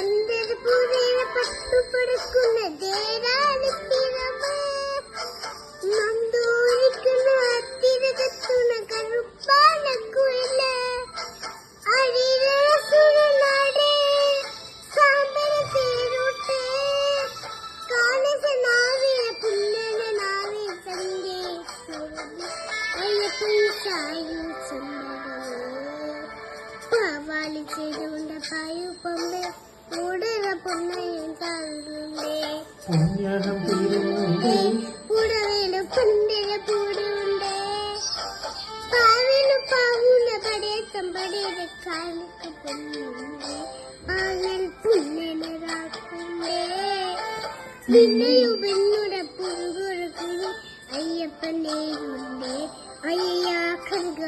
പന്തരപുരയെ പട്ടുപടക്കുന്ന ദേരാളിത്തിരവ് നന്ദോരിക്കുന്ന അത്തിരകത്തുന്ന കറുപ്പാന കുയില് അരിരസുരനാടേ സാമ്പര തേരോട്ടെ കാലസനാവിയ പുന്നന നാവി സന്ദേ അയ്യപ്പൻ സായു പാവാലി ചെയ്തുകൊണ്ട് പായു പൊമ്മ ഉടല പൊന്നയും താഴുണ്ടേ ഉടവേല പുണ്ടല പൂടുണ്ടേ പാവിന് പാവുന്ന പടേസം പടേര കാലിക്ക് പൊന്നുണ്ടേ പാങ്ങൽ പുന്നനരാക്കുണ്ടേ നിന്നെയു പെണ്ണുടെ പുറുകുറുക്കുഴി അയ്യപ്പനേരുണ്ടേ അയ്യാ കറുക